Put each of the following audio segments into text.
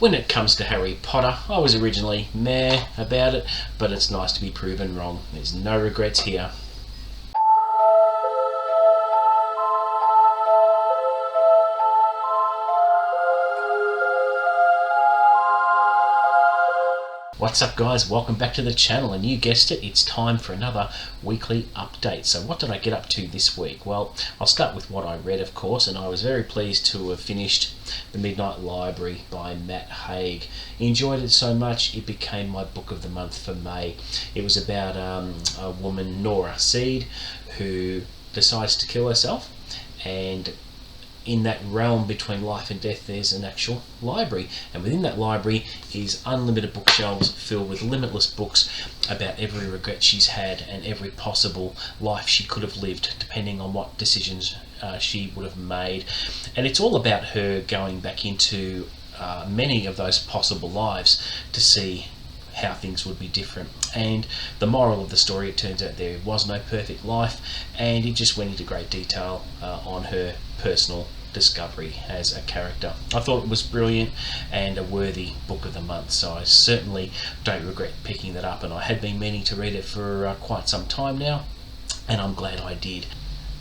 When it comes to Harry Potter, I was originally meh about it, but it's nice to be proven wrong. There's no regrets here. What's up guys, welcome back to the channel, and you guessed it, it's time for another weekly update. So what did I get up to this week? Well, I'll start with what I read, of course, and I was very pleased to have finished The Midnight Library by Matt Haig. Enjoyed it so much it became my book of the month for May. It was about a woman, Nora Seed, who decides to kill herself, and in that realm between life and death there's an actual library, and within that library is unlimited bookshelves filled with limitless books about every regret she's had and every possible life she could have lived depending on what decisions she would have made. And it's all about her going back into many of those possible lives to see how things would be different. And the moral of the story, it turns out there was no perfect life, and it just went into great detail on her personal discovery as a character. I thought it was brilliant and a worthy book of the month, so I certainly don't regret picking that up, and I had been meaning to read it for quite some time now, and I'm glad I did.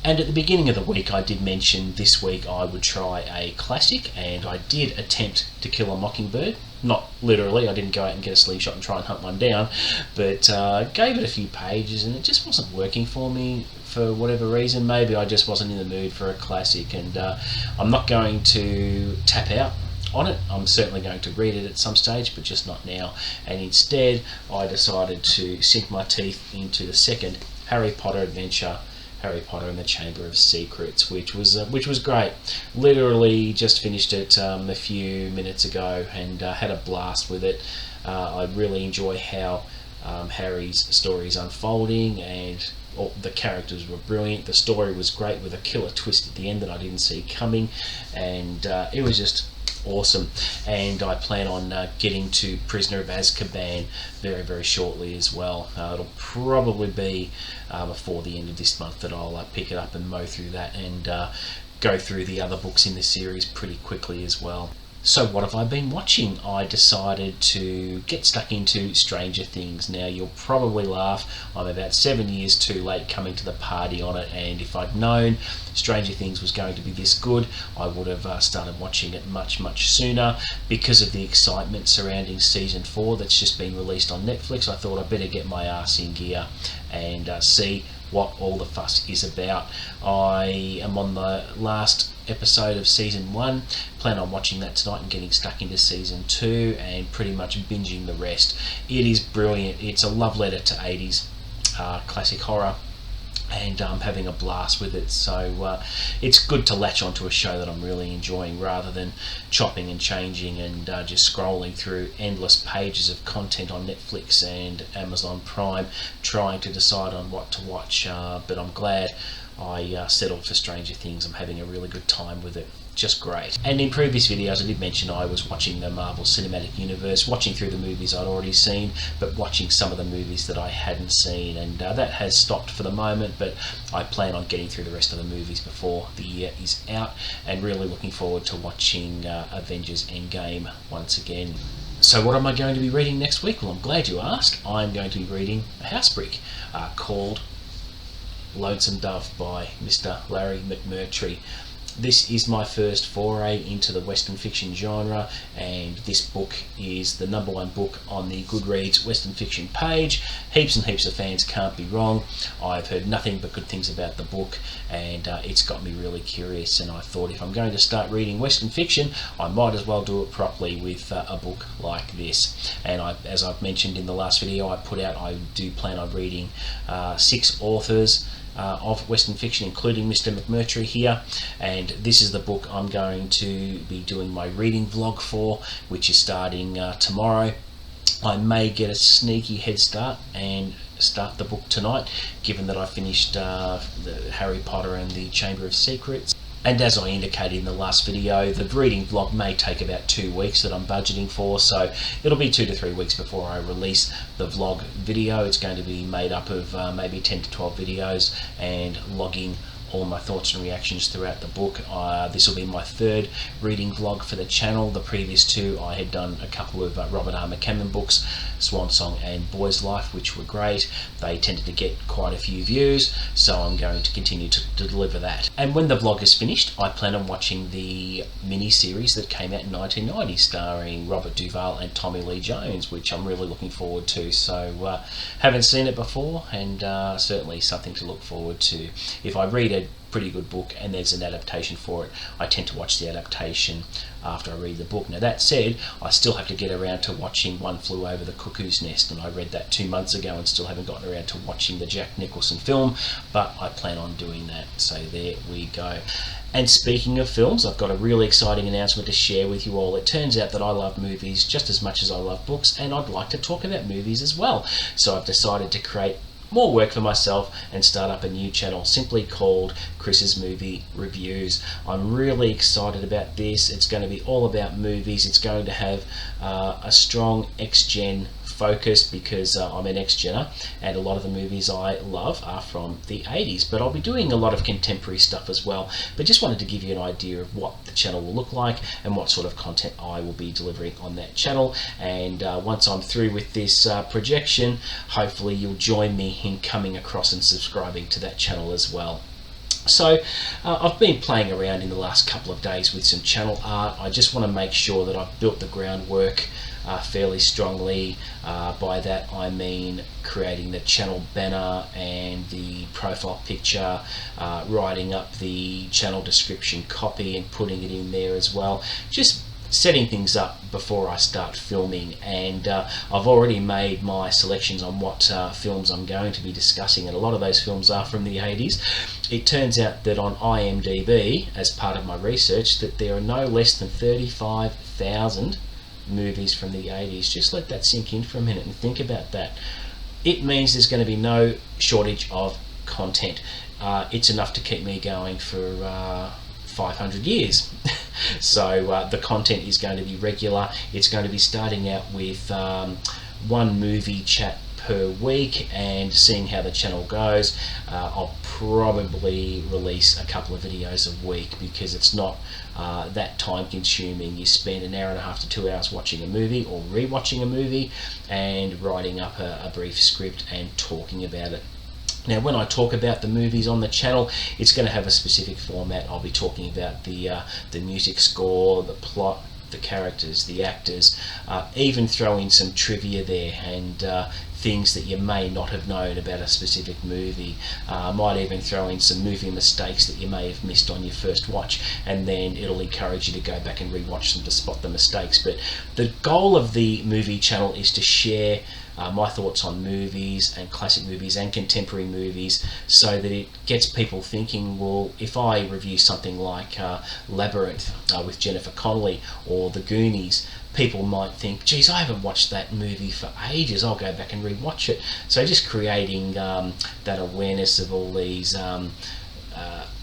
And at the beginning of the week I did mention this week I would try a classic, and I did attempt To Kill a Mockingbird. Not literally, I didn't go out and get a sleeve shot and try and hunt one down, but gave it a few pages and it just wasn't working for me for whatever reason. Maybe I just wasn't in the mood for a classic, and I'm not going to tap out on it. I'm certainly going to read it at some stage, but just not now. And instead I decided to sink my teeth into the second Harry Potter adventure, Harry Potter and the Chamber of Secrets, which was great. Literally just finished it a few minutes ago and had a blast with it. I really enjoy how Harry's story is unfolding, and the characters were brilliant. The story was great with a killer twist at the end that I didn't see coming, and it was just awesome. And I plan on getting to Prisoner of Azkaban very shortly as well. It'll probably be before the end of this month that I'll pick it up and mow through that, and go through the other books in the series pretty quickly as well. So what have I been watching? I decided to get stuck into Stranger Things. Now you'll probably laugh, I'm about 7 years too late coming to the party on it, and if I'd known Stranger Things was going to be this good, I would have started watching it much sooner. Because of the excitement surrounding season 4 that's just been released on Netflix, I thought I'd better get my ass in gear and see what all the fuss is about. I am on the last episode of season 1, plan on watching that tonight and getting stuck into season 2 and pretty much binging the rest. It is brilliant. It's a love letter to 80s classic horror, and I'm having a blast with it. So it's good to latch onto a show that I'm really enjoying rather than chopping and changing and just scrolling through endless pages of content on Netflix and Amazon Prime trying to decide on what to watch. But I'm glad I settled for Stranger Things. I'm having a really good time with it. Just great. And in previous videos I did mention I was watching the Marvel Cinematic Universe, watching through the movies I'd already seen, but watching some of the movies that I hadn't seen, and that has stopped for the moment, but I plan on getting through the rest of the movies before the year is out, and really looking forward to watching Avengers Endgame once again. So what am I going to be reading next week? Well, I'm glad you asked. I'm going to be reading a house brick called Lonesome Dove by Mr. Larry McMurtry. This is my first foray into the Western fiction genre, and this book is the #1 book on the Goodreads Western fiction page. Heaps and heaps of fans can't be wrong. I've heard nothing but good things about the book, and it's got me really curious, and I thought if I'm going to start reading Western fiction, I might as well do it properly with a book like this. And as I've mentioned in the last video I put out, I do plan on reading 6 authors of Western fiction, including Mr. McMurtry here, and this is the book I'm going to be doing my reading vlog for, which is starting tomorrow. I may get a sneaky head start and start the book tonight, given that I finished the Harry Potter and the Chamber of Secrets. And as I indicated in the last video, the reading vlog may take about 2 weeks that I'm budgeting for, so it'll be 2 to 3 weeks before I release the vlog video. It's going to be made up of maybe 10 to 12 videos and logging all my thoughts and reactions throughout the book. This will be my third reading vlog for the channel. The previous two I had done a couple of Robert R. McCammon books, Swan Song and Boy's Life, which were great. They tended to get quite a few views, so I'm going to continue to deliver that. And when the vlog is finished, I plan on watching the mini-series that came out in 1990 starring Robert Duvall and Tommy Lee Jones, which I'm really looking forward to. So haven't seen it before, and certainly something to look forward to. If I read a pretty good book and there's an adaptation for it, I tend to watch the adaptation after I read the book. Now that said, I still have to get around to watching One Flew Over the Cuckoo's Nest, and I read that 2 months ago and still haven't gotten around to watching the Jack Nicholson film, but I plan on doing that. So there we go. And speaking of films, I've got a really exciting announcement to share with you all. It turns out that I love movies just as much as I love books, and I'd like to talk about movies as well. So I've decided to create more work for myself and start up a new channel simply called Chris's Movie Reviews. I'm really excited about this. It's going to be all about movies. It's going to have a strong X-Gen focus because I'm an X-Gener, and a lot of the movies I love are from the 80s, but I'll be doing a lot of contemporary stuff as well. But just wanted to give you an idea of what the channel will look like and what sort of content I will be delivering on that channel. And once I'm through with this projection, hopefully you'll join me in coming across and subscribing to that channel as well. So I've been playing around in the last couple of days with some channel art. I just want to make sure that I've built the groundwork fairly strongly. By that I mean creating the channel banner and the profile picture, writing up the channel description copy and putting it in there as well. Just setting things up before I start filming, and I've already made my selections on what films I'm going to be discussing, and a lot of those films are from the 80s. It turns out that on IMDb, as part of my research, that there are no less than 35,000 movies from the 80s. Just let that sink in for a minute and think about that. It means there's going to be no shortage of content. It's enough to keep me going for 500 years. So the content is going to be regular. It's going to be starting out with one movie chat per week and seeing how the channel goes. I'll probably release a couple of videos a week because it's not that time consuming. You spend an hour and a half to 2 hours watching a movie or rewatching a movie and writing up a brief script and talking about it. Now, when I talk about the movies on the channel, it's going to have a specific format. I'll be talking about the music score, the plot, the characters, the actors, even throw in some trivia there and things that you may not have known about a specific movie. Might even throw in some movie mistakes that you may have missed on your first watch, and then it'll encourage you to go back and rewatch them to spot the mistakes. But the goal of the movie channel is to share my thoughts on movies and classic movies and contemporary movies, so that it gets people thinking, well, if I review something like Labyrinth with Jennifer Connelly or The Goonies, people might think, geez, I haven't watched that movie for ages, I'll go back and rewatch it. So just creating that awareness of all these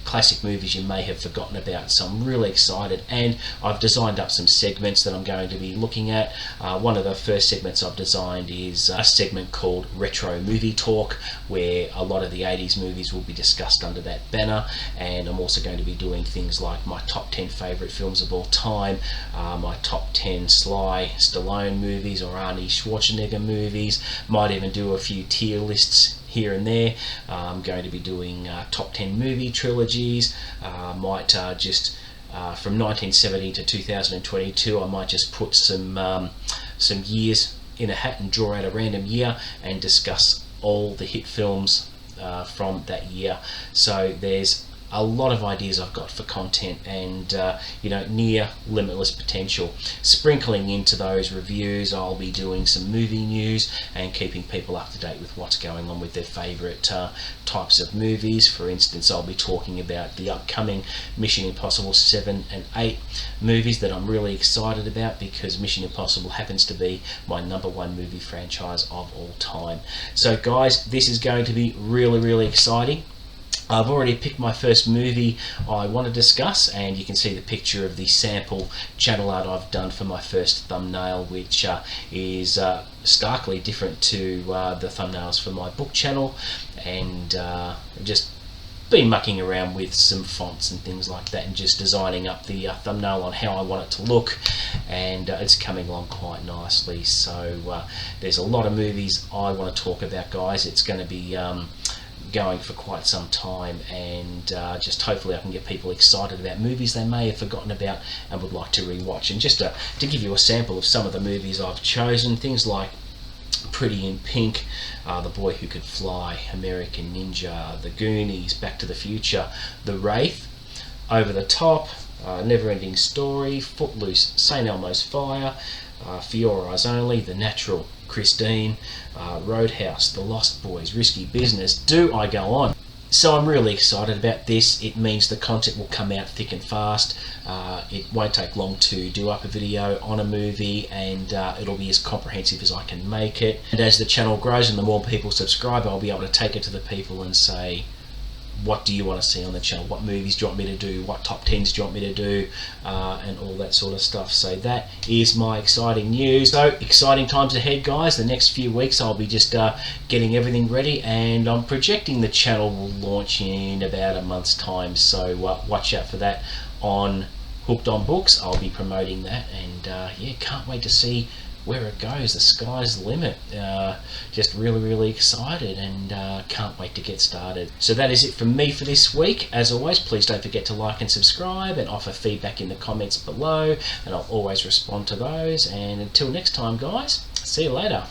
classic movies you may have forgotten about. So I'm really excited, and I've designed up some segments that I'm going to be looking at. One of the first segments I've designed is a segment called Retro Movie Talk, where a lot of the 80s movies will be discussed under that banner, and I'm also going to be doing things like my top 10 favourite films of all time, my top 10 Sly Stallone movies or Arnie Schwarzenegger movies, might even do a few tier lists here and there. I'm going to be doing top 10 movie trilogies. Might just from 1970 to 2022, I might just put some years in a hat and draw out a random year and discuss all the hit films from that year. So there's a lot of ideas I've got for content, and near limitless potential. Sprinkling into those reviews, I'll be doing some movie news and keeping people up to date with what's going on with their favourite types of movies. For instance, I'll be talking about the upcoming Mission Impossible 7 and 8 movies that I'm really excited about, because Mission Impossible happens to be my #1 movie franchise of all time. So guys, this is going to be really, really exciting. I've already picked my first movie I want to discuss, and you can see the picture of the sample channel art I've done for my first thumbnail, which is starkly different to the thumbnails for my book channel, and just been mucking around with some fonts and things like that and just designing up the thumbnail on how I want it to look, and it's coming along quite nicely. So there's a lot of movies I want to talk about, guys. It's going to be going for quite some time, and just hopefully I can get people excited about movies they may have forgotten about and would like to rewatch. And just to give you a sample of some of the movies I've chosen, things like Pretty in Pink, The Boy Who Could Fly, American Ninja, The Goonies, Back to the Future, The Wraith, Over the Top, Never Ending Story, Footloose, St. Elmo's Fire, For Your Eyes Only, The Natural, Christine, Roadhouse, The Lost Boys, Risky Business. Do I go on? So I'm really excited about this. It means the content will come out thick and fast. It won't take long to do up a video on a movie, and it'll be as comprehensive as I can make it. And as the channel grows and the more people subscribe, I'll be able to take it to the people and say, what do you want to see on the channel? What movies do you want me to do? What top 10s do you want me to do? And all that sort of stuff. So that is my exciting news. So exciting times ahead, guys. The next few weeks I'll be just getting everything ready, and I'm projecting the channel will launch in about a month's time. So watch out for that on Hooked on Books. I'll be promoting that, and yeah, can't wait to see where it goes. The sky's the limit. Just really excited, and can't wait to get started. So that is it from me for this week. As always, please don't forget to like and subscribe and offer feedback in the comments below, and I'll always respond to those. And until next time, guys, see you later.